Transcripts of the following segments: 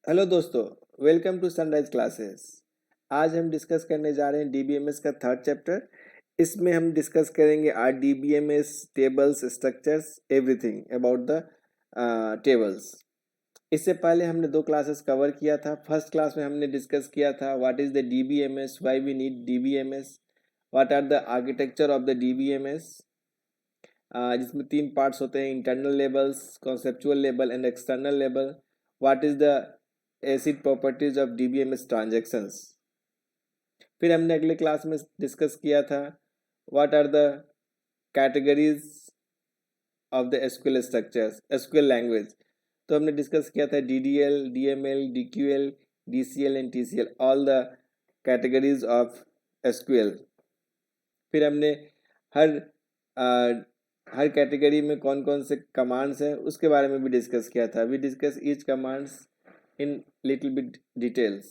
Hello दोस्तों, welcome to sunrise classes. आज हम डिस्कस करने जा रहे हैं डीबीएमएस का थर्ड चैप्टर। इसमें हम डिस्कस करेंगे R DBMS tables, structures, everything about the tables. इससे पहले हमने दो क्लासेस कवर किया था। फर्स्ट क्लास में हमने डिस्कस किया था what is the DBMS, why we need DBMS, what are the architecture of the DBMS, जिसमें तीन पार्ट्स होते हैं: internal labels, conceptual label and external label. What is the acid properties of DBMS transactions. फिर हमने अगले class में discuss किया था what are the categories of the SQL structures, SQL language. तो हमने डिस्कस किया था DDL, DML, डीक्यूएल, DCL and TCL, all the categories of SQL. फिर हमने हर हर कैटेगरी में कौन कौन से कमांड्स हैं उसके बारे में भी डिस्कस किया था। We discuss each commands in little bit details.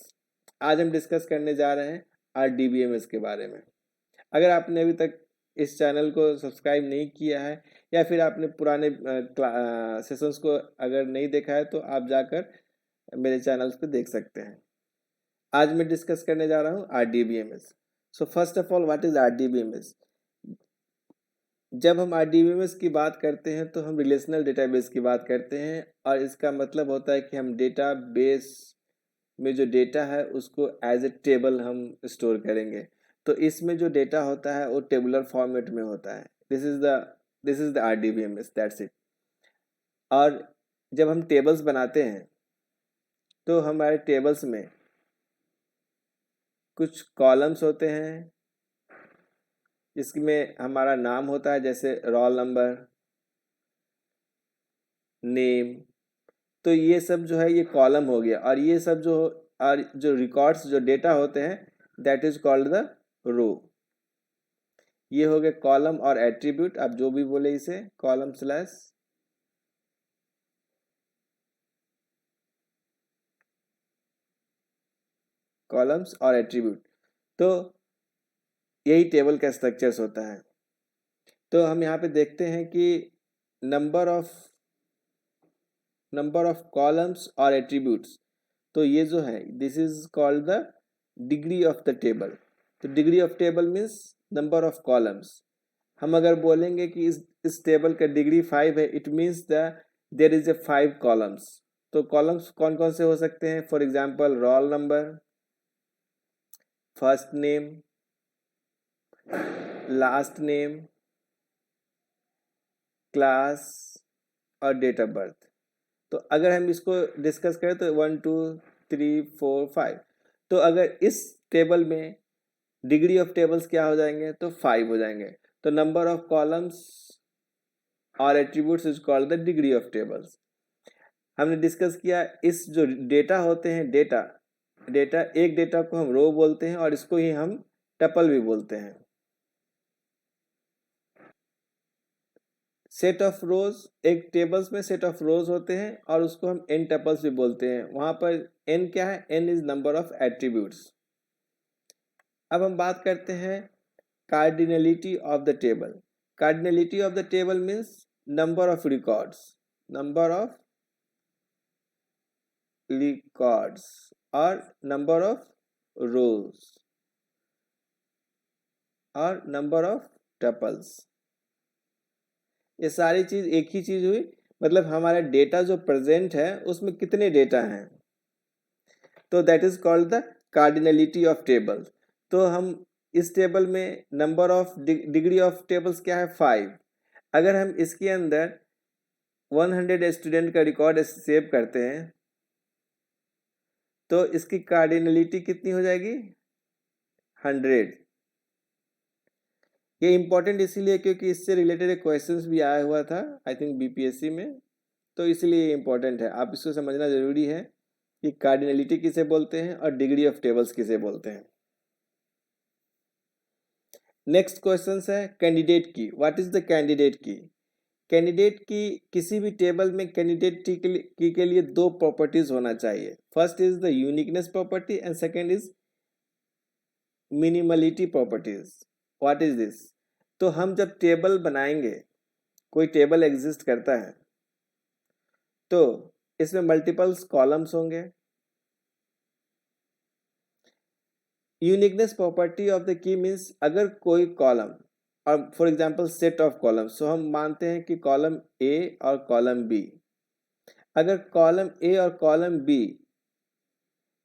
आज हम डिस्कस करने जा रहे हैं आर डीबीएमएस के बारे में। अगर आपने अभी तक इस चैनल को सब्सक्राइब नहीं किया है या फिर आपने पुराने सेशंस को अगर नहीं देखा है तो आप जाकर मेरे चैनल्स पे देख सकते हैं। आज मैं डिस्कस करने जा रहा हूँ R DBMS. So first of all, what is R DBMS? जब हम आरडीबीएमएस की बात करते हैं तो हम रिलेशनल डेटाबेस की बात करते हैं, और इसका मतलब होता है कि हम डेटाबेस में जो डेटा है उसको एज ए टेबल हम स्टोर करेंगे। तो इसमें जो डेटा होता है वो टेबुलर फॉर्मेट में होता है। This is the RDBMS, that's it. और जब हम टेबल्स बनाते हैं तो हमारे टेबल्स में कुछ कॉलम्स होते हैं, इसमें हमारा नाम होता है, जैसे रोल नंबर, नेम। तो ये सब जो है ये कॉलम हो गया, और ये सब जो रिकॉर्ड्स, जो डेटा होते हैं, that is called the row. ये हो गए कॉलम और एट्रीब्यूट, आप जो भी बोले इसे, कॉलम स्लैश कॉलम्स और एट्रीब्यूट। तो यही टेबल का स्ट्रक्चर्स होता है। तो हम यहाँ पे देखते हैं कि नंबर ऑफ कॉलम्स और एट्रीब्यूट्स, तो ये जो है this is called the degree of the table. तो degree of table means number of columns. हम अगर बोलेंगे कि इस टेबल का डिग्री 5 है, it means there is a 5 columns. तो कॉलम्स कौन कौन से हो सकते हैं? For example roll number, first name, last name, class और डेट ऑफ बर्थ। तो अगर हम इसको डिस्कस करें तो 1 2 3 4 5। तो अगर इस टेबल में डिग्री ऑफ टेबल्स क्या हो जाएंगे? तो 5 हो जाएंगे। तो नंबर ऑफ कॉलम्स और attributes is called the degree of tables. हमने डिस्कस किया इस जो डेटा होते हैं, एक डेटा को हम रो बोलते हैं और इसको ही हम टपल भी बोलते हैं। सेट ऑफ रोज, एक टेबल्स में सेट ऑफ रोज होते हैं और उसको हम एन टपल्स भी बोलते हैं। वहां पर एन क्या है? N is number of attributes. अब हम बात करते हैं cardinality of the table. Cardinality of the table means number of records और नंबर ऑफ रोज और नंबर ऑफ टपल्स। ये सारी चीज एक ही चीज हुई, मतलब हमारा डेटा जो प्रेजेंट है उसमें कितने डेटा हैं। तो that is called the cardinality of table. तो हम इस टेबल में number of degree of tables क्या है? 5। अगर हम इसके अंदर 100 स्टूडेंट का रिकॉर्ड सेव करते हैं तो इसकी कार्डिनलिटी कितनी हो जाएगी? 100। ये इंपॉर्टेंट इसीलिए क्योंकि इससे रिलेटेड एक क्वेश्चंस भी आया हुआ था, आई थिंक बीपीएससी में। तो इसलिए ये इंपॉर्टेंट है, आप इसको समझना जरूरी है कि कार्डिनलिटी किसे बोलते हैं और डिग्री ऑफ टेबल्स किसे बोलते हैं। नेक्स्ट क्वेश्चन है कैंडिडेट की। What is the candidate key? Candidate की किसी भी टेबल में कैंडिडेट की के लिए दो प्रॉपर्टीज होना चाहिए। First is the uniqueness property and second is minimality properties. What is this? तो हम जब टेबल बनाएंगे, कोई टेबल एग्जिस्ट करता है तो इसमें मल्टीपल्स कॉलम्स होंगे, uniqueness property of the key means अगर कोई कॉलम और for example set of column, so हम मानते हैं कि कॉलम ए और कॉलम बी, अगर कॉलम ए और कॉलम बी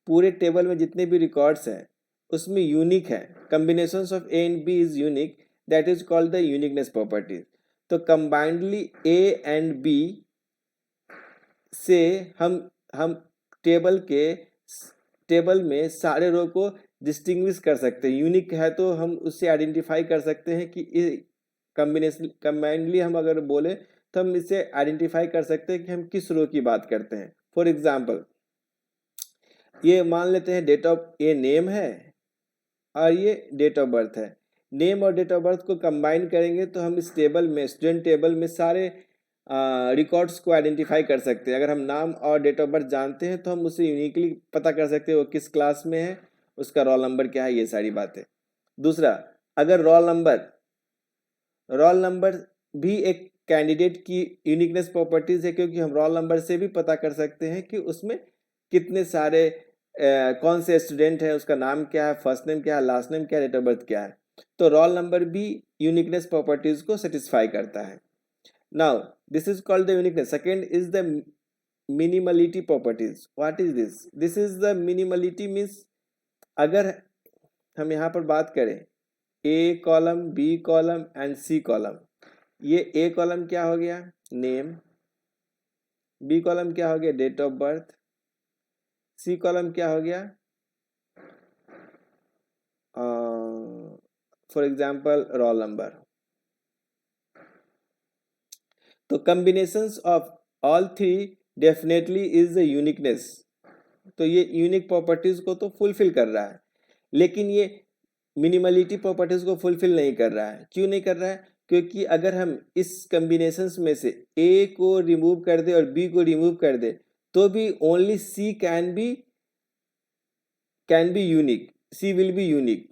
पूरे टेबल में जितने भी रिकॉर्ड्स हैं उसमें यूनिक है, combinations of A and B is unique, that is called the uniqueness properties. तो कंबाइंडली ए एंड बी से हम टेबल में सारे रो को डिस्टिंग्विश कर सकते हैं। यूनिक है तो हम उससे आइडेंटिफाई कर सकते हैं कि कम्बिनेशन कंबाइंडली हम अगर बोले तो हम इससे आइडेंटिफाई कर सकते हैं कि हम किस रो की बात करते हैं। फॉर एग्जाम्पल ये मान लेते हैं डेट ऑफ ये नेम है और ये डेट ऑफ बर्थ है। नेम और डेट ऑफ बर्थ को कंबाइन करेंगे तो हम इस टेबल में स्टूडेंट टेबल में सारे रिकॉर्ड्स को आइडेंटिफाई कर सकते हैं। अगर हम नाम और डेट ऑफ बर्थ जानते हैं तो हम उसे यूनिकली पता कर सकते हैं वो किस क्लास में है, उसका रोल नंबर क्या है, ये सारी बातें। दूसरा, अगर रोल नंबर भी एक कैंडिडेट की यूनिकनेस प्रॉपर्टीज है, क्योंकि हम रोल नंबर से भी पता कर सकते हैं कि उसमें कितने सारे कौन से स्टूडेंट है, उसका नाम क्या है, फर्स्ट नेम क्या है, लास्ट नेम क्या है, डेट ऑफ बर्थ क्या है। तो रोल नंबर भी यूनिकनेस प्रॉपर्टीज को सेटिस्फाई करता है। Now this is called the uniqueness. Second is the minimality properties. What is this? This is the minimality means अगर हम यहाँ पर बात करें A column, B column and C column, ये ए कॉलम क्या हो गया, नेम, बी कॉलम क्या हो गया, date of birth, C column क्या हो गया, फॉर एग्जाम्पल रोल नंबर। तो combinations of all three definitely is the uniqueness. तो ये यूनिक प्रॉपर्टीज को तो फुलफिल कर रहा है, लेकिन ये मिनिमलिटी प्रॉपर्टीज को फुलफिल नहीं कर रहा है। क्यों नहीं कर रहा है? क्योंकि अगर हम इस कॉम्बिनेशंस में से ए को रिमूव कर दे और बी को रिमूव कर दे तो भी only C can be unique, C will be unique.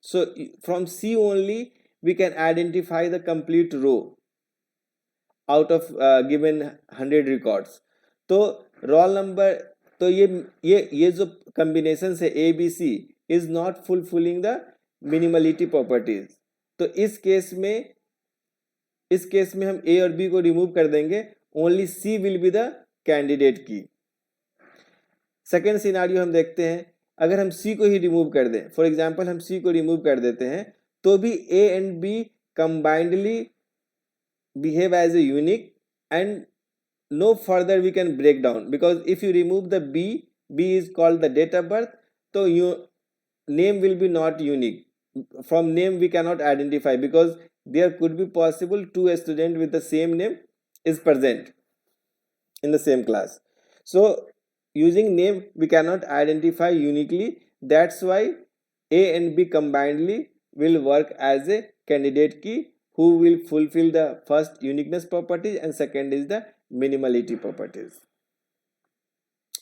So from C only we can identify the complete row out of given 100 records. तो roll number, तो ये जो combinations है A B C is not fulfilling the minimality properties। तो इस case में हम A और B को रिमूव कर देंगे, only C will be the candidate की। सेकेंड सिनारियो हम देखते हैं, अगर हम सी को ही रिमूव कर दें, फॉर एग्जाम्पल हम सी को रिमूव कर देते हैं तो भी A and B combinedly behave as a unique and no further we can break down, because if you remove the B is called the date of birth, तो you name will be not unique. From name we cannot identify because there could be possible two student with the same name is present in the same class. So using name we cannot identify uniquely, that's why A and B combinedly will work as a candidate key who will fulfill the first uniqueness property and second is the minimality properties.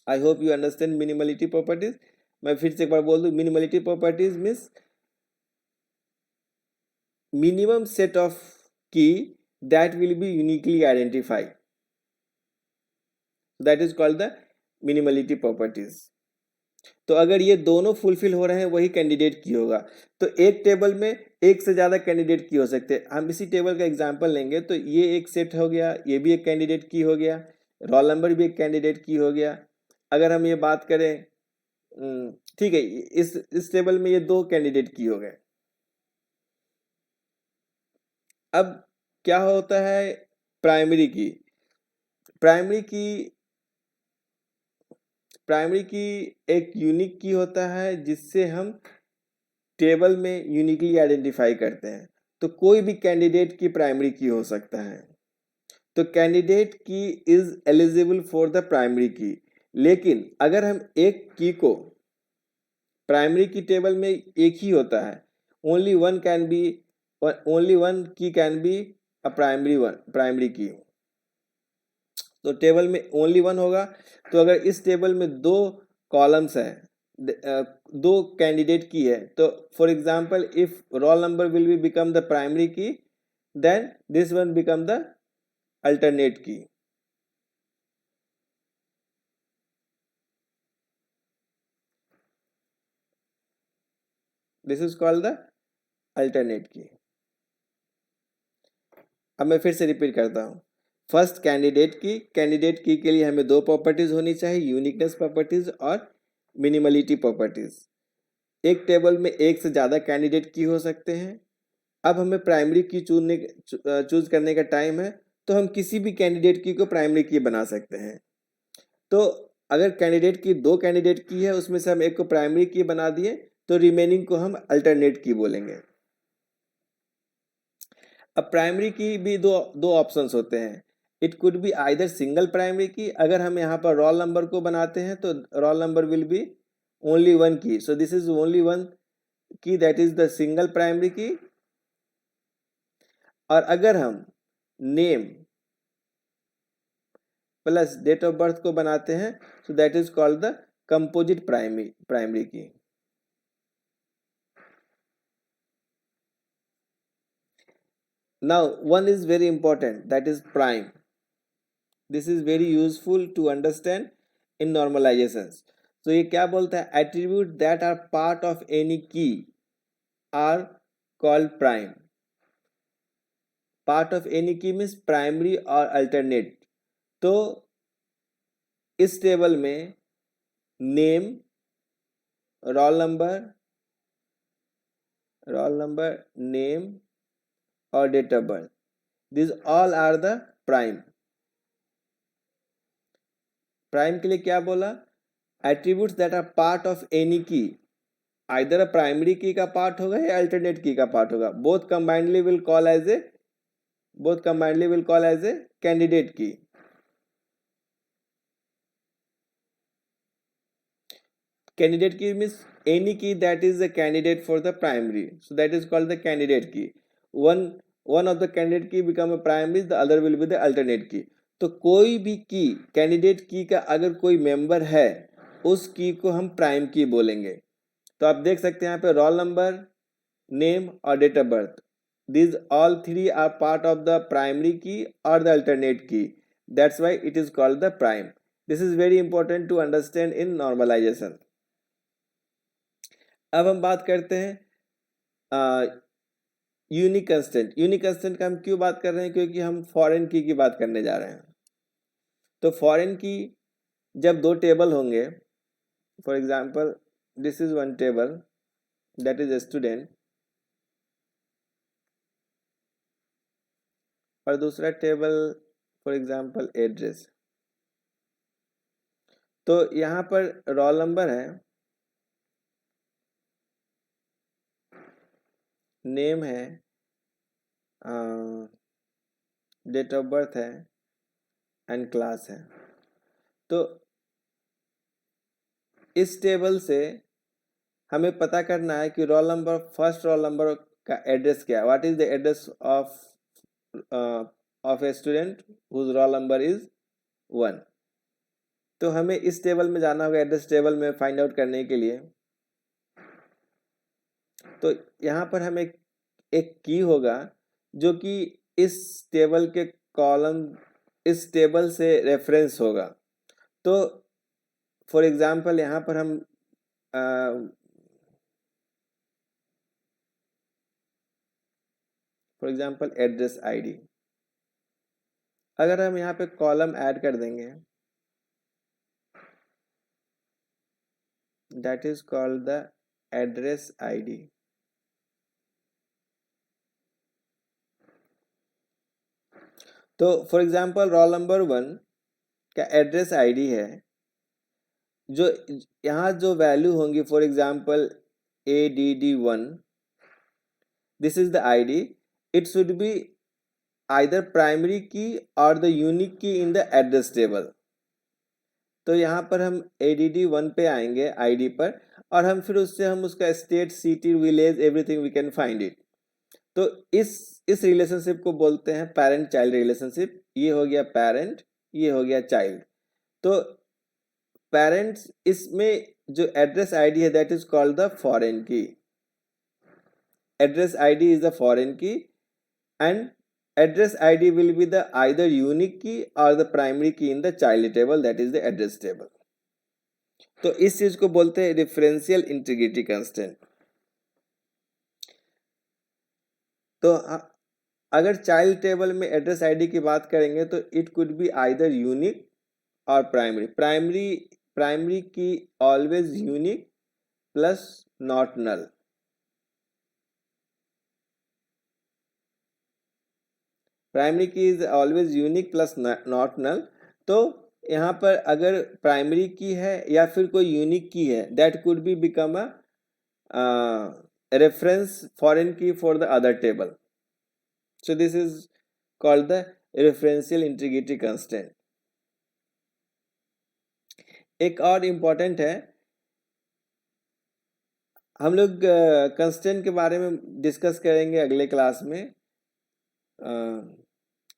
I hope you understand minimality properties. मैं फिर से एक बार बोल दूं, minimality properties means minimum set of key that will be uniquely identified, that is called the minimality properties. तो अगर ये दोनों फुलफिल हो रहे हैं वही कैंडिडेट की होगा। तो एक टेबल में एक से ज़्यादा कैंडिडेट की हो सकते हैं। हम इसी टेबल का एग्जांपल लेंगे तो ये एक सेट हो गया, ये भी एक कैंडिडेट की हो गया, रोल नंबर भी एक कैंडिडेट की हो गया। अगर हम ये बात करें, ठीक है, इस टेबल में ये दो कैंडिडेट की हो गए। अब क्या होता है प्राइमरी की? प्राइमरी की एक यूनिक की होता है जिससे हम टेबल में यूनिकली आइडेंटिफाई करते हैं। तो कोई भी कैंडिडेट की प्राइमरी की हो सकता है। तो कैंडिडेट की is eligible for the primary की, लेकिन अगर हम एक की को, प्राइमरी की टेबल में एक ही होता है, ओनली वन की कैन बी अ प्राइमरी की। तो टेबल में ओनली वन होगा। तो अगर इस टेबल में दो कॉलम्स हैं, दो कैंडिडेट की है, तो for example if roll number will be become the primary key, then this one become the alternate key. This is called the alternate key. अब मैं फिर से रिपीट करता हूँ। फर्स्ट कैंडिडेट की के लिए हमें दो प्रॉपर्टीज होनी चाहिए, यूनिकनेस प्रॉपर्टीज और मिनिमलिटी प्रॉपर्टीज। एक टेबल में एक से ज़्यादा कैंडिडेट की हो सकते हैं। अब हमें प्राइमरी की चूज करने का टाइम है, तो हम किसी भी कैंडिडेट की को प्राइमरी की बना सकते हैं। तो अगर कैंडिडेट की दो कैंडिडेट की है, उसमें से हम एक को प्राइमरी की बना दिए, तो रिमेनिंग को हम अल्टरनेट की बोलेंगे। अब प्राइमरी की भी दो ऑप्शंस होते हैं। It could be either single primary की। अगर हम यहाँ पर रोल नंबर को बनाते हैं तो roll number will be only one key, so this is only one key, that is the single primary key. और अगर हम name plus date of birth को बनाते हैं, so that is called the composite primary key. Now one is very important, that is prime. This is very useful to understand in normalizations. So ये क्या बोलता है? Attribute that are part of any key are called prime. Part of any key means primary or alternate. तो इस table में name, roll number, name और date of birth, this all are the prime. Prime के लिए क्या बोला? Attributes that are part of any key, either a primary key का part होगा या अल्टरनेट की का पार्ट होगा, both combinedly will call as a candidate key. Candidate key means any key that is a candidate for the primary, so that is called the candidate key. One of the candidate key become a primary, the other will be the alternate key. तो कोई भी की, candidate की का अगर कोई member है, उस की को हम प्राइम की बोलेंगे। तो आप देख सकते हैं यहाँ पे रोल नंबर, नेम और date of birth, these all three are part of the primary key or the alternate key. That's why it is called the prime. This is very important to understand in normalization. अब हम बात करते हैं unique constant. Unique constant का हम क्यों बात कर रहे हैं? क्योंकि हम फॉरेन की बात करने जा रहे हैं। तो फॉरेन की जब दो टेबल होंगे, for example this is one table that is student और दूसरा टेबल फॉर एग्जांपल एड्रेस। तो यहाँ पर रोल नंबर है, नेम है, डेट ऑफ बर्थ है एंड क्लास है। तो इस टेबल से हमें पता करना है कि फर्स्ट रोल नंबर का एड्रेस क्या है। What is the address of a student whose roll number is 1। तो हमें इस टेबल में जाना होगा, एड्रेस टेबल में फाइंड आउट करने के लिए। तो यहाँ पर हमें एक की होगा जो कि इस टेबल के कॉलम, इस टेबल से रेफरेंस होगा। तो फॉर एग्जांपल यहाँ पर हम फॉर एग्जांपल एड्रेस आईडी, अगर हम यहाँ पे कॉलम ऐड कर देंगे, that is called the address ID. तो फॉर एग्जांपल रोल नंबर 1 का एड्रेस आईडी है, जो यहाँ जो वैल्यू होंगी for example ADD1, this is the ID, it should be either primary key और द यूनिक की इन द एड्रेस टेबल। तो यहाँ पर हम ADD1 पे आएंगे आईडी पर, और हम फिर उससे हम उसका state, city, village, everything we can find it. तो इस रिलेशनशिप को बोलते हैं पेरेंट चाइल्ड रिलेशनशिप। ये हो गया पेरेंट, ये हो गया चाइल्ड। तो पेरेंट्स, इसमें जो एड्रेस आईडी है that is called the foreign key. Address ID is the foreign key and address id will be the either unique key or the primary key in the child table, that is the address table. तो इस चीज को बोलते हैं differential integrity constant. तो अगर child table में address ID की बात करेंगे तो it could be either unique और primary key always unique plus not null. Primary key is always unique plus not null. तो यहाँ पर अगर प्राइमरी की है या फिर कोई यूनिक की है, that could be become a reference foreign key for the other table. So this is called the referential integrity constraint. एक और इम्पोर्टेंट है, हम लोग कंस्टेंट के बारे में डिस्कस करेंगे अगले क्लास में।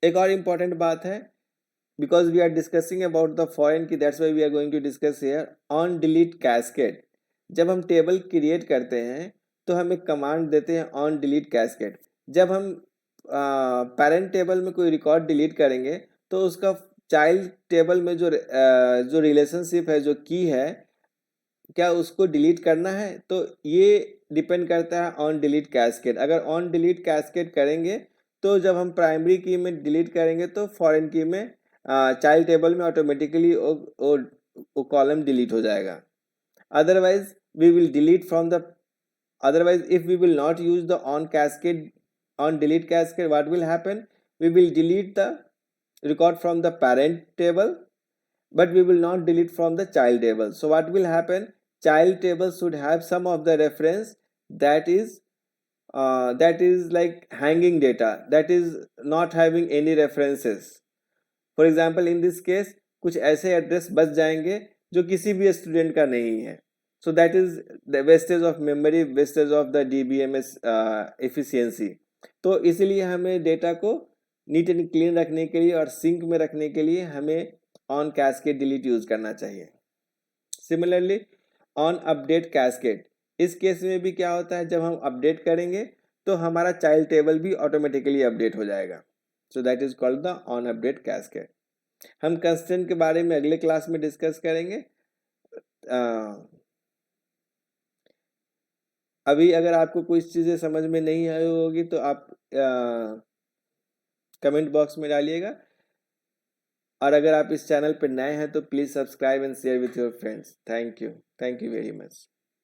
एक और इम्पोर्टेंट बात है, because we are discussing about the foreign key, that's why we are going to discuss here on delete cascade. जब हम टेबल क्रिएट करते हैं तो हम एक कमांड देते हैं ऑन डिलीट कैस्केड। जब हम पेरेंट टेबल में कोई रिकॉर्ड डिलीट करेंगे तो उसका चाइल्ड टेबल में जो रिलेशनशिप है, जो की है, क्या उसको डिलीट करना है, तो ये डिपेंड करता है ऑन डिलीट कैस्केड। अगर ऑन डिलीट कैस्केड करेंगे तो जब हम प्राइमरी की में डिलीट करेंगे तो फॉरेन की में चाइल्ड टेबल में ऑटोमेटिकली वो कॉलम डिलीट हो जाएगा। otherwise we will delete from the otherwise if we will not use the on delete cascade, what will happen, we will delete the record from the parent table but we will not delete from the child table. So what will happen, child table should have some of the reference that is like hanging data, that is not having any references. For example in this case कुछ ऐसे address बच जाएंगे जो किसी भी student का नहीं है। सो that is the wastage of memory, wastage of the DBMS efficiency. तो इसीलिए हमें डेटा को नीट एंड क्लीन रखने के लिए और सिंक में रखने के लिए हमें ऑन कैस्केड डिलीट यूज करना चाहिए। सिमिलरली ऑन अपडेट कैस्केड, इस केस में भी क्या होता है, जब हम अपडेट करेंगे तो हमारा चाइल्ड टेबल भी ऑटोमेटिकली अपडेट हो जाएगा। सो that is called the on update cascade. हम कंस्टेंट के बारे में अगले क्लास में डिस्कस करेंगे। अभी अगर आपको कोई चीज़ें समझ में नहीं आई होगी तो आप कमेंट बॉक्स में डालिएगा, और अगर आप इस चैनल पर नए हैं तो please subscribe and share with your friends. Thank you very much.